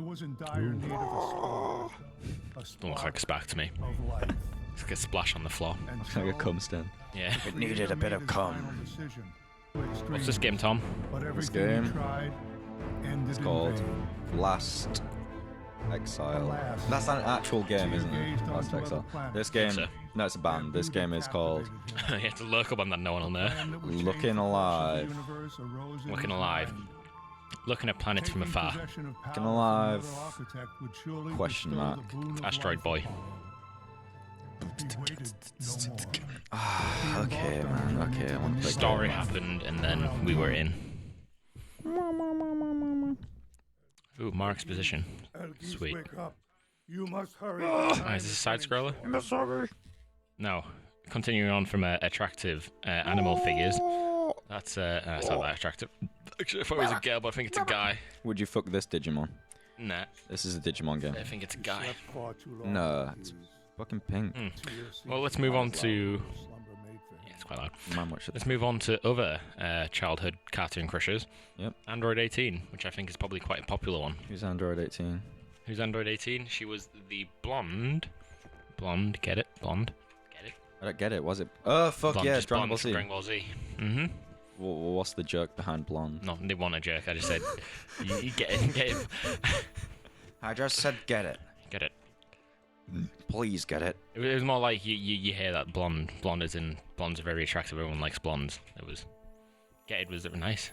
was in dire need of a spark. Don't look like a spark to me. Of life. It's like a splash on the floor. And Like a cum stand. Yeah. It needed a bit of cum. What's this game, Tom? This game is called Last Exile. That's not an actual game, isn't it? Last Exile. This game, So. no, it's a band. This game is called You have to look up on that no one will know. Looking Alive. Looking Alive. Looking at planets from afar. Looking Alive. Question mark. Asteroid Boy. Okay, man. Okay, I want to play. Story happened and then we were in. Ooh, more exposition. Sweet. You must hurry. Is this a side scroller? No. Continuing on from attractive animal figures. That's not that attractive. Actually, I thought it was a girl, but I think it's a guy. Would you fuck this Digimon? Nah, This is a Digimon game. I think it's a guy. No, it's fucking pink. Well, let's move on to... Yeah, it's quite loud. Man, what should Let's move on to other childhood cartoon crushes. Yep. Android 18, which I think is probably quite a popular one. Who's Android 18? Who's Android 18? She was the blonde. Blonde, get it? Blonde. Get it? I don't get it. Was it? Oh, fuck Blonde, yeah, just Dragon blonde Ball Z. Dragon Ball Z. Mm-hmm. What's the joke behind blonde? No, they want a jerk. I just said, you get it, get it. I just said get it. Get it. Please get it. It was more like you hear that blonde is in blondes are very attractive. Everyone likes blondes. It was get it was nice.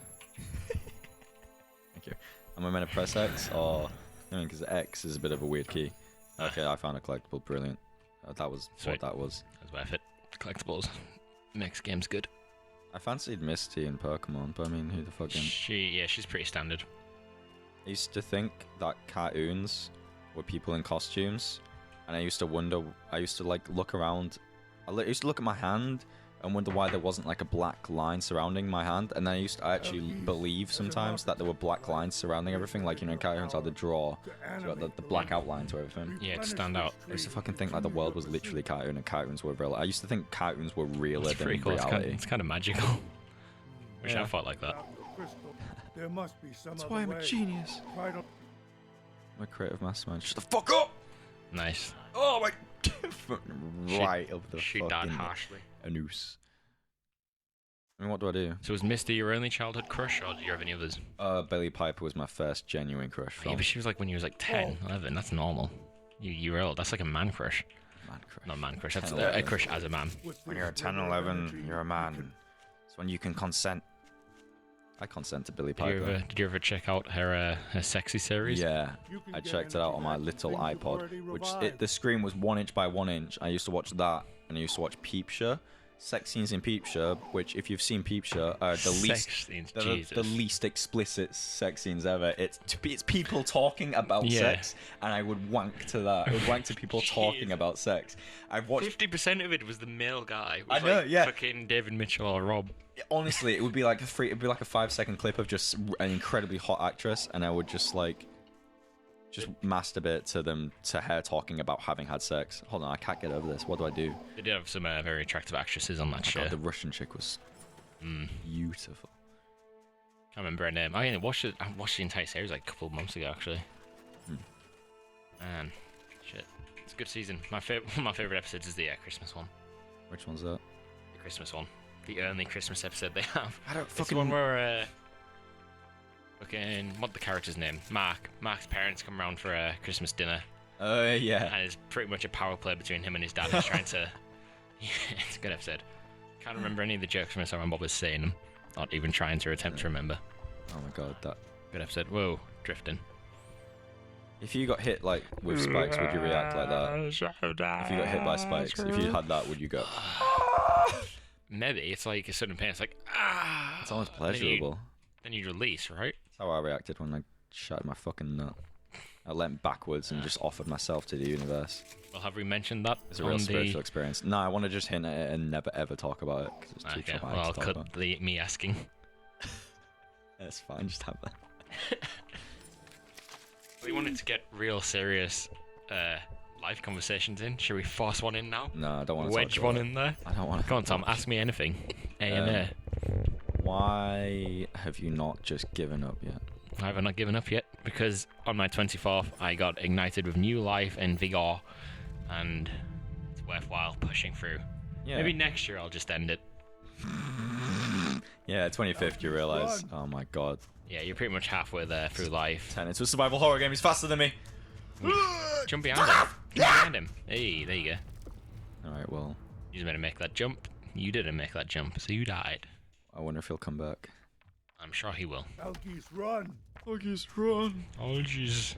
Thank you. Am I meant to press X or? I mean, because X is a bit of a weird key. Okay, I found a collectible. Brilliant. That was Sweet. what that was. That's worth it. Collectibles makes games good. I fancied Misty in Pokemon, but I mean, who the fuck? She's pretty standard. I used to think that cartoons were people in costumes, and I used to wonder. I used to like look around. I used to look at my hand and wonder why there wasn't like a black line surrounding my hand. And then I actually believe sometimes that there were black lines surrounding everything, like in cartoons how they draw, so the black outline to everything. Yeah, to stand out. I used to fucking think like the world was literally cartoon and cartoons were real. I used to think cartoons were realer It's than pretty cool. reality. It's kind of magical. Wish I thought like that. There must be some That's why I'm a genius. Try to... I'm a creative mastermind. Shut the fuck up! Nice. Oh my! Right up the She fucking died harshly. anus. I mean, what do I do? So was Misty your only childhood crush, or did you have any others? Billy Piper was my first genuine crush Yeah, from. but she was like when you was like 10, 11. That's normal. You were old. That's like a man crush. Man crush. Not man crush. That's 10, a 11. crush as a man. When you're 10, 11, you're a man. It's when you can consent. I consent to Billy Piper. Did you ever check out her sexy series? Yeah, I checked it out on my little iPod, which the screen was 1 inch by 1 inch. I used to watch that, and I used to watch Peep Show. Sex scenes in Peep Show, which if you've seen Peep Show, are the least explicit sex scenes ever. It's people talking about sex, and I would wank to that. I would wank to people talking about sex. I've watched 50% of it was the male guy. I know, yeah. Fucking David Mitchell or Rob. Honestly, it would be like a 5-second clip of just an incredibly hot actress, and I would just masturbate to her talking about having had sex. Hold on, I can't get over this. What do I do? They did have some very attractive actresses on that Oh show. God, the Russian chick was beautiful. Can't remember her name. I watched the entire series like a couple of months ago, actually. Man, shit, it's a good season. One of my favorite episodes is the Christmas one. Which one's that? The Christmas one. The only Christmas episode they have. I don't It's fucking. the one where what the character's name? Mark's parents come around for a Christmas dinner. Oh yeah. And it's pretty much a power play between him and his dad. He's trying to. Yeah, it's a good episode. Can't remember any of the jokes from it, so I'm bothered saying them. Not even trying to attempt to remember. Oh my God, that. Good episode. Whoa, drifting. If you got hit like with spikes, would you react like that? If you got hit by spikes, if you had that, would you go? Maybe it's like a sudden pain. It's like It's almost pleasurable. Then you'd release, right? That's how I reacted when I shattered my fucking nut. I leant backwards and just offered myself to the universe. Well, have we mentioned that? It's a real spiritual experience. No, I want to just hint at it and never ever talk about it because it's too Okay, traumatic well, I'll to talk cut about. me asking. It's fine, just have that. We wanted to get real serious life conversations in. Should we force one in now? No, I don't want to Wedge one in there? I don't want to. Come on, Tom, ask me anything. A&A. Why have you not just given up yet? I have not given up yet. because on my 24th I got ignited with new life and vigor, and it's worthwhile pushing through. Yeah. Maybe next year I'll just end it. Yeah, 25th, you realize. Oh my god. Yeah, you're pretty much halfway there through life. Turn into a survival horror game. He's faster than me. Jump behind him. Jump behind him. Hey, there you go. Alright, well, You just made him make that jump. You didn't make that jump, so you died. I wonder if he'll come back. I'm sure he will. Algies, run. Algies, run. Oh, jeez.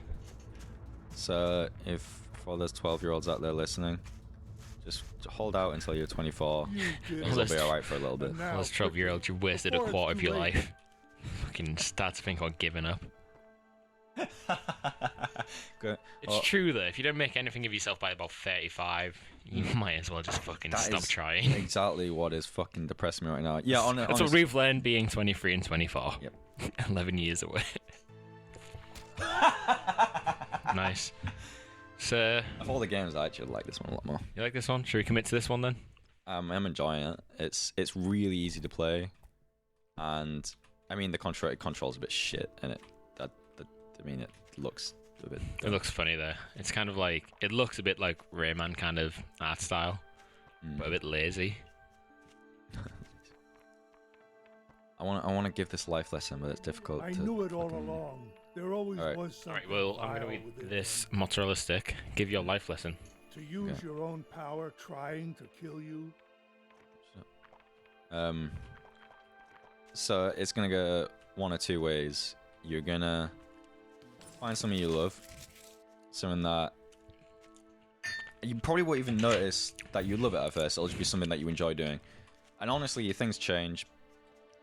So, if for those 12-year-olds out there listening, just hold out until you're 24. You did Oh, It'll it. be alright for a little bit. And now, Well, as 12-year-old, you wasted a before it's quarter of too your late. life. Fucking start to think about giving up. Good. It's Well, true though. If you don't make anything of yourself by about 35, you might as well just fucking that stop is trying. exactly what is fucking depressing me right now. Yeah, That's what we've learned being 23 and 24. Yep. 11 years away. Nice. So, Of all the games, I actually like this one a lot more. you like this one? Should we commit to this one then? I'm enjoying it. It's really easy to play, and I mean the control's a bit shit, and it looks a bit. It looks funny though. It's kind of like, it looks a bit like Rayman kind of art style, but a bit lazy. I want to give this life lesson, but it's difficult. I to knew it all fucking- along. There always Alright. was something. Alright, well, I'm going vile to eat within this you. mozzarella stick. Give your life lesson. To use Okay. your own power trying to kill you. So it's gonna go one or two ways. You're gonna find something you love, something that you probably won't even notice that you love it at first. It'll just be something that you enjoy doing. And honestly, your things change,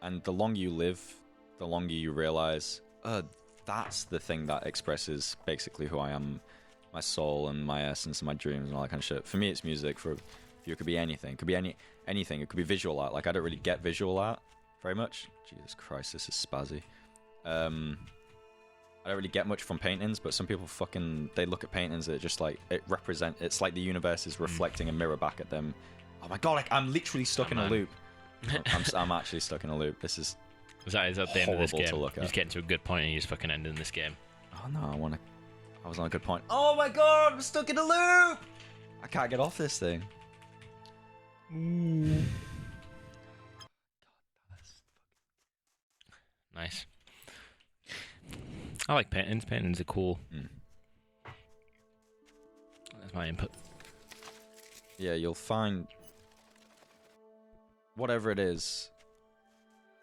and the longer you live, the longer you realize, that's the thing that expresses basically who I am, my soul and my essence and my dreams and all that kind of shit. For me, it's music. For you, it could be anything. It could be anything. It could be visual art. Like, I don't really get visual art very much. Jesus Christ, this is spazzy. I don't really get much from paintings, but some people they look at paintings that just like it's like the universe is reflecting a mirror back at them. Oh my god, like, I'm literally stuck in a man. loop. I'm actually stuck in a loop. This is Is that the end of this horrible game? to look You at. just getting to a good point and you just fucking ending this game. Oh no, I was on a good point. Oh my god, I'm stuck in a loop! I can't get off this thing. Nice. I like paintings. Paintings are cool. That's my input. Yeah, you'll find whatever it is,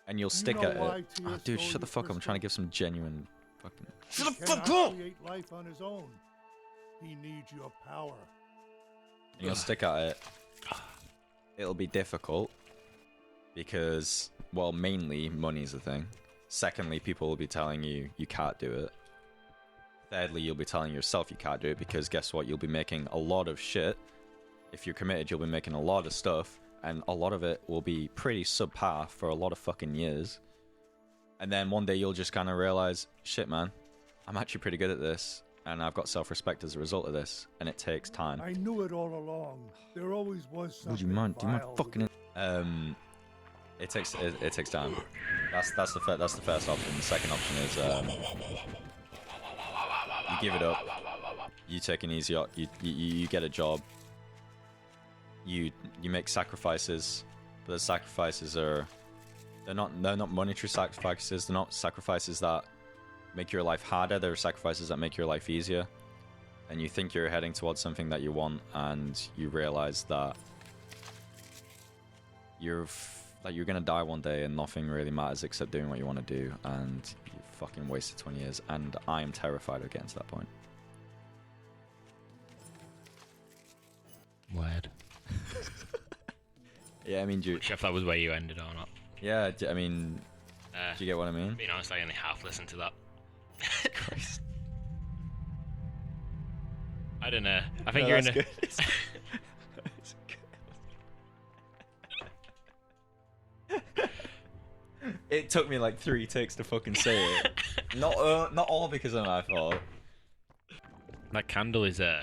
and you'll stick know at why it. Tia Oh, dude, stole shut the your fuck up. I'm trying to crystal? give some genuine fucking... He Shut the cannot fuck up! create life on his own. He needs your power. And you'll stick at it. It'll be difficult because, well, mainly money's the thing. Secondly, people will be telling you you can't do it. Thirdly, you'll be telling yourself you can't do it because guess what? You'll be making a lot of shit. If you're committed, you'll be making a lot of stuff, and a lot of it will be pretty subpar for a lot of fucking years. And then one day you'll just kind of realize, shit, man, I'm actually pretty good at this, and I've got self-respect as a result of this, and it takes time. I knew it all along. There always was something. Would you mind? Do you mind vile fucking? within It takes time. That's the first option. The second option is you give it up. You take an easy. You get a job. You make sacrifices, but the sacrifices they're not monetary sacrifices. They're not sacrifices that make your life harder. They're sacrifices that make your life easier. And you think you're heading towards something that you want, and you realize that you're gonna die one day, and nothing really matters except doing what you want to do, and you fucking wasted 20 years. And I am terrified of getting to that point. Word. Yeah, I mean, do you, Sure if that was where you ended or not. yeah, I mean, do you get what I mean? Being honest, I only half listened to that. Christ. I don't know. I think No, you're in that's a... good. It's good. It took me like 3 takes to fucking say it. Not all because of my fault. That candle is the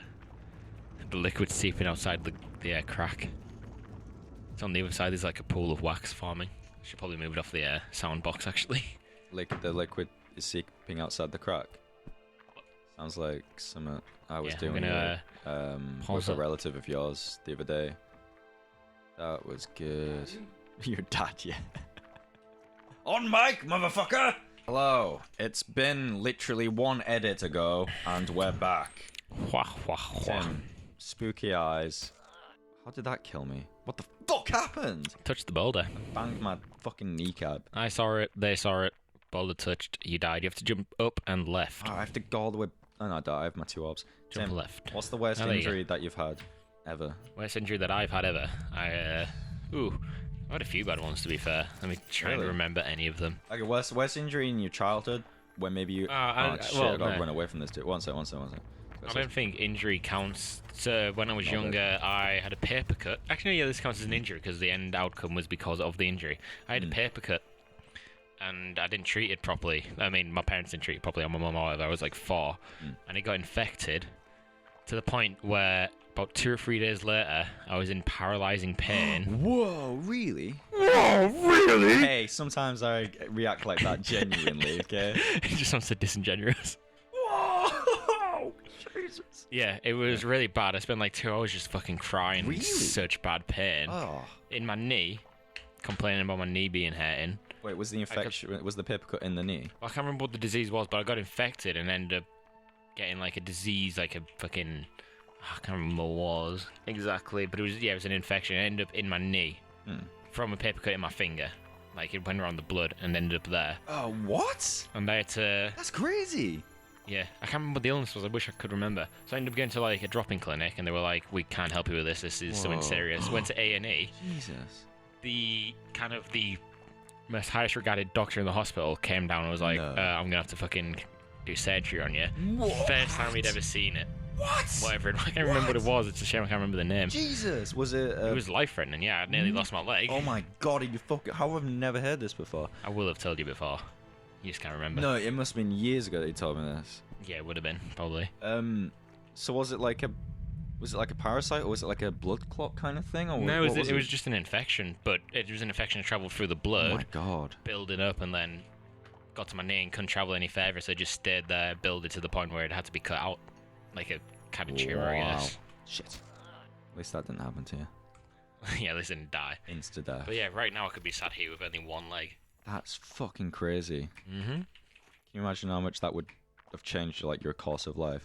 liquid seeping outside the crack. It's on the other side. There's like a pool of wax forming. Should probably move it off the sound box actually. The liquid is seeping outside the crack. Sounds like something I was Yeah, doing I'm gonna, with pause a it. relative of yours the other day. That was good. Your dad, yeah. On mic, motherfucker! Hello. It's been literally one edit ago, and we're back. Wah, wah, wah. Tim, spooky eyes. How did that kill me? What the fuck happened? Touched the boulder. Banged my fucking kneecap. I saw it. They saw it. Boulder touched. You died. You have to jump up and left. Oh, I have to go all the way. Oh, no, I don't. I have my 2 orbs. Jump Tim, left. what's the worst Oh, there you injury that you've had ever? Worst injury that I've had ever. I've had a few bad ones, to be fair. Let me try and Really? remember any of them. Like a worst injury in your childhood, where maybe you. Shit! I gotta run away from this too. One sec. I don't think injury counts. So when I was younger, I had a paper cut. Actually, yeah, this counts as an injury because the end outcome was because of the injury. I had a paper cut, and I didn't treat it properly. I mean, my parents didn't treat it properly. On my mum or whatever. I was like 4, and it got infected to the point where about 2 or 3 days later, I was in paralyzing pain. Whoa, really? Whoa, really? Hey, sometimes I react like that genuinely. Okay. It just sounds so disingenuous. Whoa! Jesus. Yeah, it was really bad. I spent like 2 hours just fucking crying. Really? Such bad pain. Oh. In my knee, complaining about my knee being hurting. Wait, was the infection? Was the paper cut in the knee? I can't remember what the disease was, but I got infected and ended up getting like a disease, like a fucking. I can't remember what it was exactly, but it was an infection. It ended up in my knee from a paper cut in my finger. Like it went around the blood and ended up there. Oh, what? And I had to. That's crazy. Yeah, I can't remember what the illness was. I wish I could remember. So I ended up going to like a drop-in clinic, and they were like, "We can't help you with this. This is something serious." Went to A&E. Jesus. The most highest regarded doctor in the hospital came down and was like, "I'm gonna have to fucking do surgery on you." What? First time we'd ever seen it. What? Whatever. I can't remember what it was. It's a shame I can't remember the name. Jesus. Was it? It was life-threatening. Yeah, I nearly lost my leg. Oh my god! You fucking. How have I never heard this before? I will have told you before. You just can't remember. No, it must have been years ago that you told me this. Yeah, it would have been probably. So was it like a parasite, or was it like a blood clot kind of thing, or No, what it was just an infection, but it was an infection that travelled through the blood. Oh my god! Building up, and then got to my knee and couldn't travel any further, so it just stayed there, builded to the point where it had to be cut out, like a kind of tumor, I guess. Shit. At least that didn't happen to you. Yeah, they didn't die. Insta death. But yeah, right now I could be sat here with only one leg. That's fucking crazy. Mm-hmm. Can you imagine how much that would have changed like your course of life?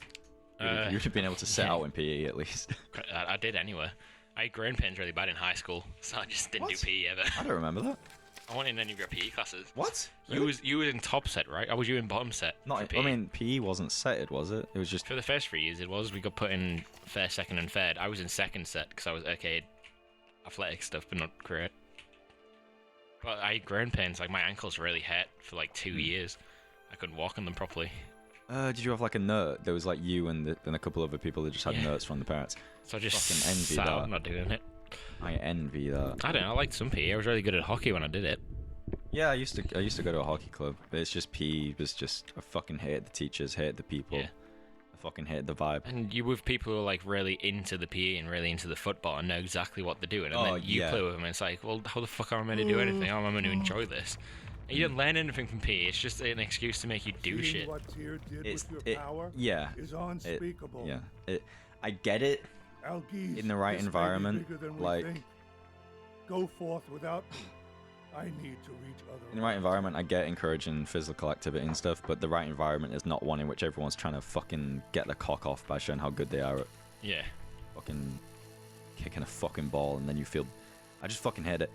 You'd have been able to sit out in PE at least. I did anyway. I had groin pains really bad in high school, so I just didn't do PE ever. I don't remember that. I wasn't in any of your PE classes. What? You were in top set, right? Or was you in bottom set? Not. for I PE? mean, PE wasn't setted, was it? It was just. For the first 3 years, it was. We got put in first, second, and third. I was in second set because I was okay, athletic stuff, but not great. But I had groin pains. Like my ankles really hurt for like 2 years. I couldn't walk on them properly. Did you have like a nerd? There was like you and a couple other people that just had nerds from the parents. So I just Fucking envy sat out, that. not doing it. I envy that. I don't know. I liked some PE. I was really good at hockey when I did it. Yeah, I used to go to a hockey club, but it's just PE was just I fucking hated the teachers, hated the people. Yeah. I fucking hated the vibe. And you with people who are like really into the PE and really into the football and know exactly what they're doing, and then you play with them and it's like, well, how the fuck am I meant to do anything? How am I meant to enjoy this? And you don't learn anything from PE. It's just an excuse to make you do Seeing shit. what Tyr did It's with your power is unspeakable. I get it. Algiz, In the right this may be environment, bigger than we like- think. Go forth without me. I need to reach other. In the right environment, I get encouraging physical activity and stuff, but the right environment is not one in which everyone's trying to fucking get their cock off by showing how good they are at Yeah. fucking kicking a fucking ball, and then you feel. I just fucking hate it.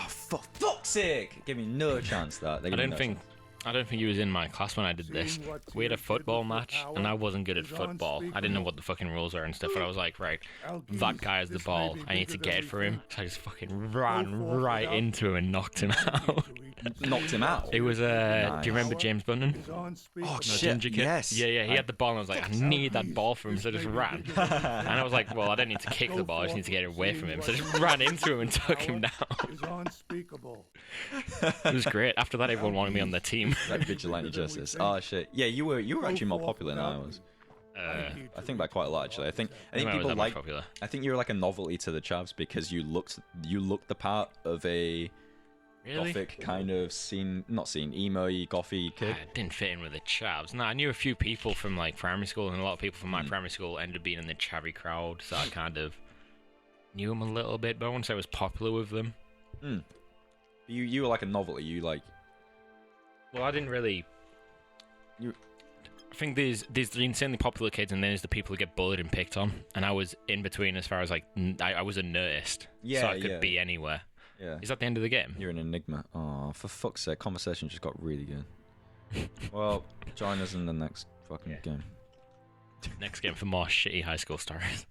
For fuck's sake! Give me no chance that. They I give me don't no think chance. I don't think you was in my class when I did this. Seeing what We had a Tyr did football with your match, power and I wasn't good at is football. I didn't know what the fucking rules were and stuff, but I was like, right, Algiz, that guy has the this may ball. be I need to bigger get than it for we him. think. So I just fucking ran forth right without into him and knocked him I need out. to reach Knocked him out. It was, Nice. do you remember James Bunnan? is unspeakable. Oh, No, shit. ginger kid? Yes. Yeah, he had the ball, and I was like, I need that ball from him, so I just ran. And I was like, well, I don't need to kick the ball, I just need to get it away from him. So I just ran into him and took him down. Is unspeakable. It was great. After that, everyone wanted me on their team. Like vigilante justice. Oh shit. Yeah, you were actually more popular than I was. I think by quite a lot actually. I think I was people that much like. popular. I think you were like a novelty to the chavs because you looked the part of a Really? gothic kind of emo-y, gothy kid. I didn't fit in with the chavs. No, I knew a few people from like primary school, and a lot of people from my primary school ended up being in the chavvy crowd, so I kind of knew them a little bit, but I wouldn't say I was popular with them. You were like a novelty. You like. Well, I didn't really. I think there's the insanely popular kids, and then there's the people who get bullied and picked on, and I was in between as far as like I was a nerdist, so I could be anywhere. Yeah. Is that the end of the game? You're an enigma. Oh, for fuck's sake, conversation just got really good. Well, join us in the next fucking game. Next game for more shitty high school stories.